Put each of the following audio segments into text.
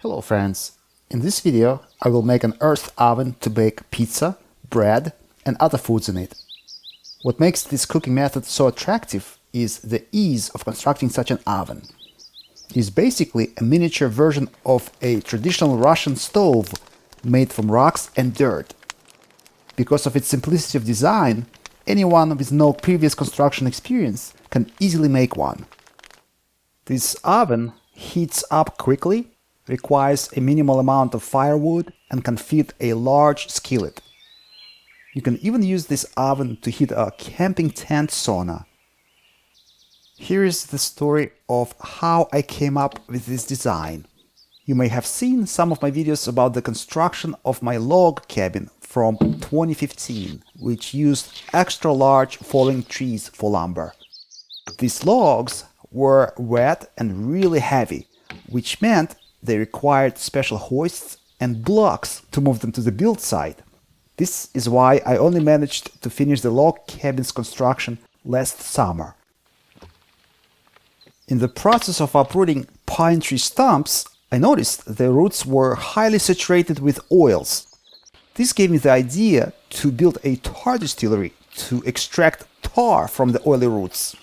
Hello friends, in this video I will make an earth oven to bake pizza, bread and other foods in it. What makes this cooking method so attractive is the ease of constructing such an oven. It is basically a miniature version of a traditional Russian stove made from rocks and dirt. Because of its simplicity of design, anyone with no previous construction experience can easily make one. This oven heats up quickly, requires a minimal amount of firewood, and can fit a large skillet. You can even use this oven to heat a camping tent sauna. Here is the story of how I came up with this design. You may have seen some of my videos about the construction of my log cabin from 2015, which used extra large falling trees for lumber. These logs were wet and really heavy, which meant they required special hoists and blocks to move them to the build site. This is why I only managed to finish the log cabin's construction last summer. In the process of uprooting pine tree stumps, I noticed the roots were highly saturated with oils. This gave me the idea to build a tar distillery to extract tar from the oily roots.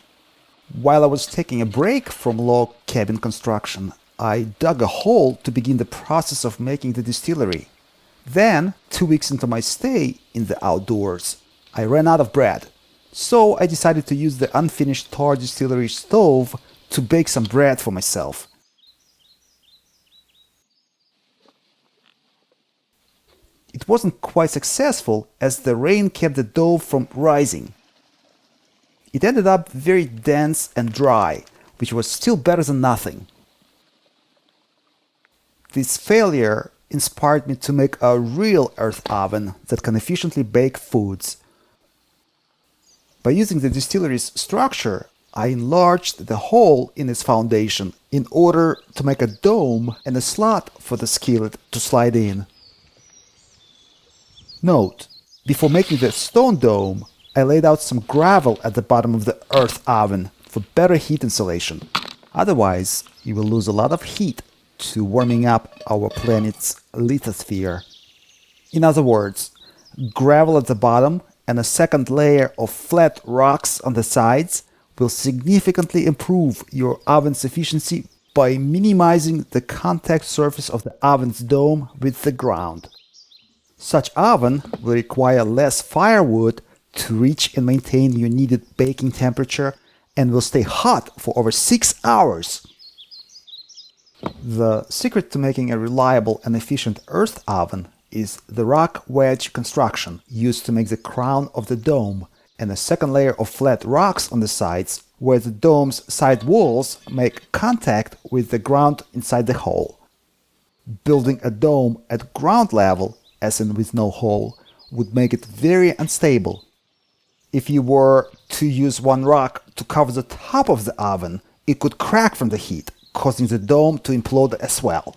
While I was taking a break from log cabin construction, I dug a hole to begin the process of making the distillery. Then, 2 weeks into my stay in the outdoors, I ran out of bread. So I decided to use the unfinished tar distillery stove to bake some bread for myself. It wasn't quite successful as the rain kept the dough from rising. It ended up very dense and dry, which was still better than nothing. This failure inspired me to make a real earth oven that can efficiently bake foods. By using the distillery's structure, I enlarged the hole in its foundation in order to make a dome and a slot for the skillet to slide in. Note: before making the stone dome, I laid out some gravel at the bottom of the earth oven for better heat insulation. Otherwise, you will lose a lot of heat to warming up our planet's lithosphere. In other words, gravel at the bottom and a second layer of flat rocks on the sides will significantly improve your oven's efficiency by minimizing the contact surface of the oven's dome with the ground. Such oven will require less firewood to reach and maintain your needed baking temperature and will stay hot for over 6 hours. The secret to making a reliable and efficient earth oven is the rock wedge construction used to make the crown of the dome and a second layer of flat rocks on the sides where the dome's side walls make contact with the ground inside the hole. Building a dome at ground level, as in with no hole, would make it very unstable. If you were to use one rock to cover the top of the oven, it could crack from the heat, causing the dome to implode as well.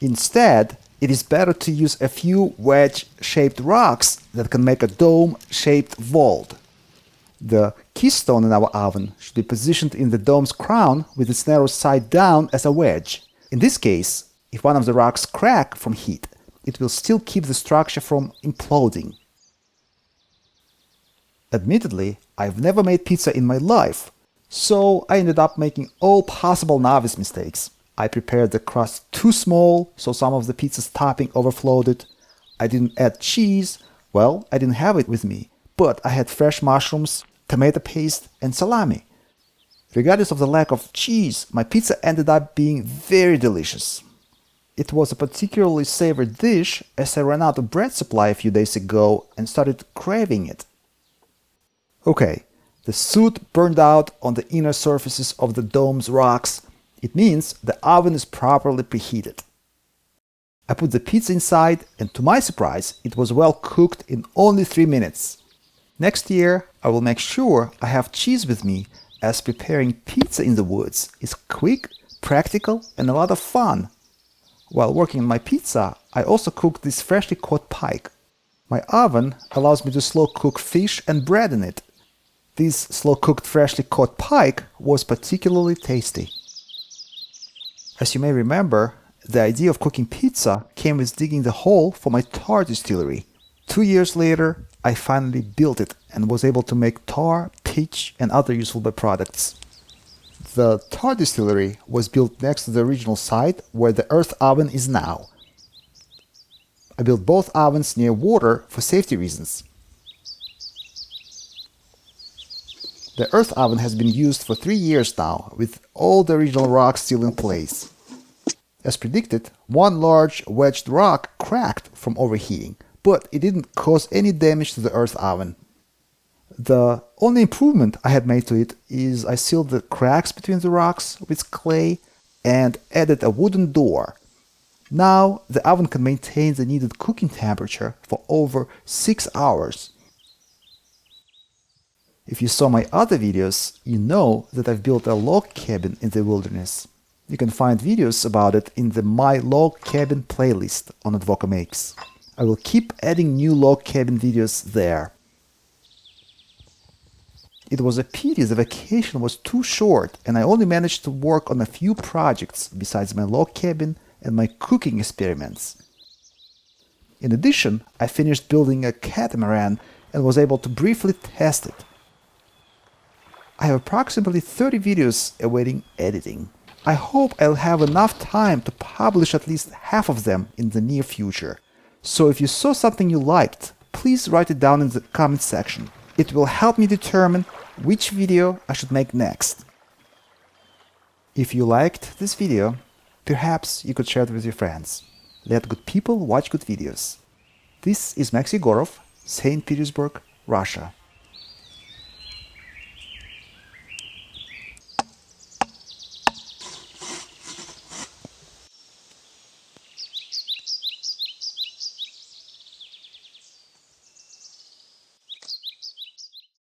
Instead, it is better to use a few wedge-shaped rocks that can make a dome-shaped vault. The keystone in our oven should be positioned in the dome's crown with its narrow side down as a wedge. In this case, if one of the rocks crack from heat, it will still keep the structure from imploding. Admittedly, I've never made pizza in my life, so I ended up making all possible novice mistakes. I prepared the crust too small, so some of the pizza's topping overflowed it. I didn't add cheese. Well, I didn't have it with me, but I had fresh mushrooms, tomato paste, and salami. Regardless of the lack of cheese, my pizza ended up being very delicious. It was a particularly savory dish as I ran out of bread supply a few days ago and started craving it. Okay, the soot burned out on the inner surfaces of the dome's rocks. It means the oven is properly preheated. I put the pizza inside and to my surprise, it was well cooked in only 3 minutes. Next year, I will make sure I have cheese with me, as preparing pizza in the woods is quick, practical, and a lot of fun. While working on my pizza, I also cooked this freshly caught pike. My oven allows me to slow cook fish and bread in it. This slow cooked freshly caught pike was particularly tasty. As you may remember, the idea of cooking pizza came with digging the hole for my tar distillery. 2 years later, I finally built it and was able to make tar, pitch, and other useful byproducts. The tar distillery was built next to the original site where the earth oven is now. I built both ovens near water for safety reasons. The earth oven has been used for 3 years now, with all the original rocks still in place. As predicted, one large wedged rock cracked from overheating, but it didn't cause any damage to the earth oven. The only improvement I had made to it is I sealed the cracks between the rocks with clay and added a wooden door. Now the oven can maintain the needed cooking temperature for over 6 hours. If you saw my other videos, you know that I've built a log cabin in the wilderness. You can find videos about it in the My Log Cabin playlist on Advoko Makes. I will keep adding new log cabin videos there. It was a pity the vacation was too short and I only managed to work on a few projects besides my log cabin and my cooking experiments. In addition, I finished building a catamaran and was able to briefly test it. I have approximately 30 videos awaiting editing. I hope I'll have enough time to publish at least half of them in the near future. So if you saw something you liked, please write it down in the comment section. It will help me determine which video I should make next. If you liked this video, perhaps you could share it with your friends. Let good people watch good videos. This is Maxi Gorov, St. Petersburg, Russia.